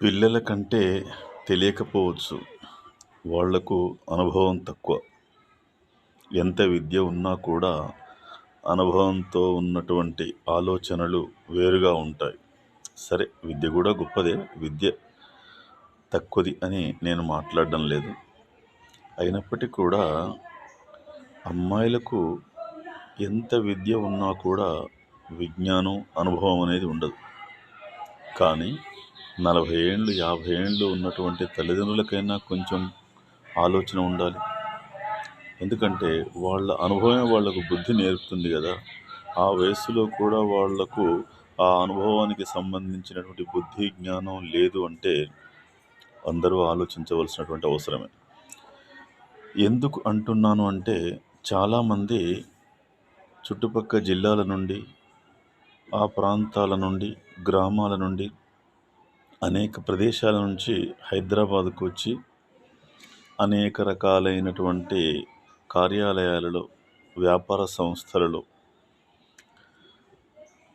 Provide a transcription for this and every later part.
పిల్లల కంటే తెలియకపోవచ్చు. వాళ్లకు అనుభవం తక్కువ. ఎంత విద్య ఉన్నా కూడా అనుభవంతో ఉన్నటువంటి ఆలోచనలు వేరుగా ఉంటాయి. సరే, విద్య కూడా గొప్పదే. విద్య తక్కువది అని నేను మాట్లాడడం లేదు. అయినప్పటికీ కూడా అమ్మాయిలకు ఎంత విద్య ఉన్నా కూడా విజ్ఞానం, అనుభవం అనేది ఉండదు. కానీ 40 ఏళ్ళు 50 ఏళ్ళు ఉన్నటువంటి తల్లిదండ్రులకైనా కొంచెం ఆలోచన ఉండాలి. ఎందుకంటే వాళ్ళ అనుభవమే వాళ్లకు బుద్ధి నేర్పుతుంది కదా. ఆ వయస్సులో కూడా వాళ్లకు ఆ అనుభవానికి సంబంధించినటువంటి బుద్ధి, జ్ఞానం లేదు అంటే అందరూ ఆలోచించవలసినటువంటి అవసరమే. ఎందుకు అంటున్నాను అంటే, చాలామంది చుట్టుపక్కల జిల్లాల నుండి, ఆ ప్రాంతాల నుండి, గ్రామాల నుండి, అనేక ప్రదేశాల నుంచి హైదరాబాద్కు వచ్చి అనేక రకాలైనటువంటి కార్యాలయాలలో, వ్యాపార సంస్థలలో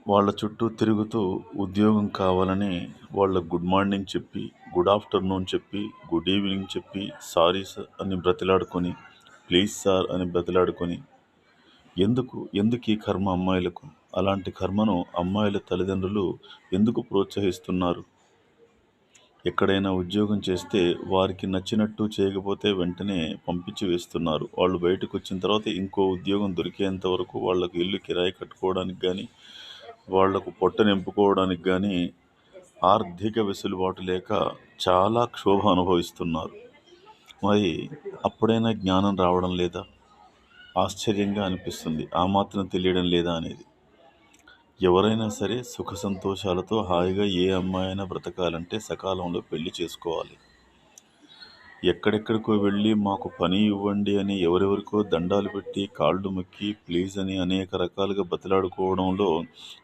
వాళ్ళ చుట్టూ తిరుగుతూ ఉద్యోగం కావాలని వాళ్ళకు గుడ్ మార్నింగ్ చెప్పి, గుడ్ ఆఫ్టర్నూన్ చెప్పి, గుడ్ ఈవినింగ్ చెప్పి, సారీ సార్ అని బ్రతిలాడుకొని, ప్లీజ్ సార్ అని బ్రతిలాడుకొని, ఎందుకు ఈ కర్మ అమ్మాయిలకు? అలాంటి కర్మను అమ్మాయిల తల్లిదండ్రులు ఎందుకు ప్రోత్సహిస్తున్నారు? ఎక్కడైనా ఉద్యోగం చేస్తే వారికి నచ్చినట్టు చేయకపోతే వెంటనే పంపించి వేస్తున్నారు. వాళ్ళు బయటకు వచ్చిన తర్వాత ఇంకో ఉద్యోగం దొరికేంత వరకు వాళ్ళకు ఇల్లు కిరాయి కట్టుకోవడానికి కానీ, వాళ్లకు పొట్ట నింపుకోవడానికి కానీ ఆర్థిక వెసులుబాటు లేక చాలా క్షోభ అనుభవిస్తున్నారు. మరి అప్పుడైనా జ్ఞానం రావడం లేదా? ఆశ్చర్యంగా అనిపిస్తుంది. ఆ మాత్రం తెలియడం లేదా అనేది. ఎవరైనా సరే సుఖ సంతోషాలతో హాయిగా ఏ అమ్మాయి అయినా బ్రతకాలంటే సకాలంలో పెళ్లి చేసుకోవాలి. ఎక్కడెక్కడికో వెళ్ళి మాకు పని ఇవ్వండి అని ఎవరెవరికో దండాలు పెట్టి, కాళ్ళు మొక్కి, ప్లీజ్ అని అనేక రకాలుగా బతిలాడుకోవడంలో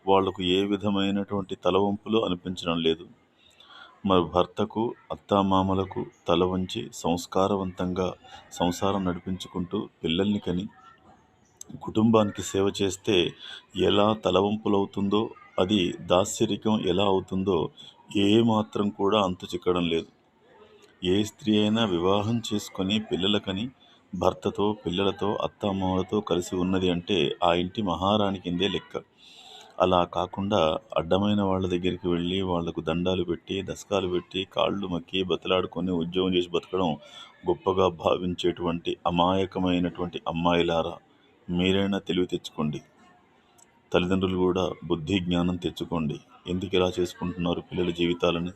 వాళ్లకు ఏ విధమైనటువంటి తలవంపులు అనిపించడం లేదు. మరి భర్తకు, అత్తామామలకు తల వంచి సంస్కారవంతంగా సంసారం నడిపించుకుంటూ పిల్లల్ని కని కుటుంబానికి సేవ చేస్తే ఎలా తలవంపులవుతుందో, అది దాస్యరికం ఎలా అవుతుందో ఏమాత్రం కూడా అంతు చిక్కడం లేదు. ఏ స్త్రీ అయినా వివాహం చేసుకొని పిల్లలకని భర్తతో, పిల్లలతో, అత్తామామలతో కలిసి ఉన్నది అంటే ఆ ఇంటి మహారాణి కిందే లెక్క. అలా కాకుండా అడ్డమైన వాళ్ళ దగ్గరికి వెళ్ళి వాళ్లకు దండాలు పెట్టి, దస్కాలు పెట్టి, కాళ్ళు మొక్కి, బతిలాడుకొని ఉద్యోగం చేసి బతకడం గొప్పగా భావించేటువంటి అమాయకమైనటువంటి అమ్మాయిలారా, మీరైనా తెలివి తెచ్చుకోండి. తల్లిదండ్రులు కూడా బుద్ధి, జ్ఞానం తెచ్చుకోండి. ఎందుకు ఇలా చేసుకుంటున్నారు పిల్లల జీవితాలని?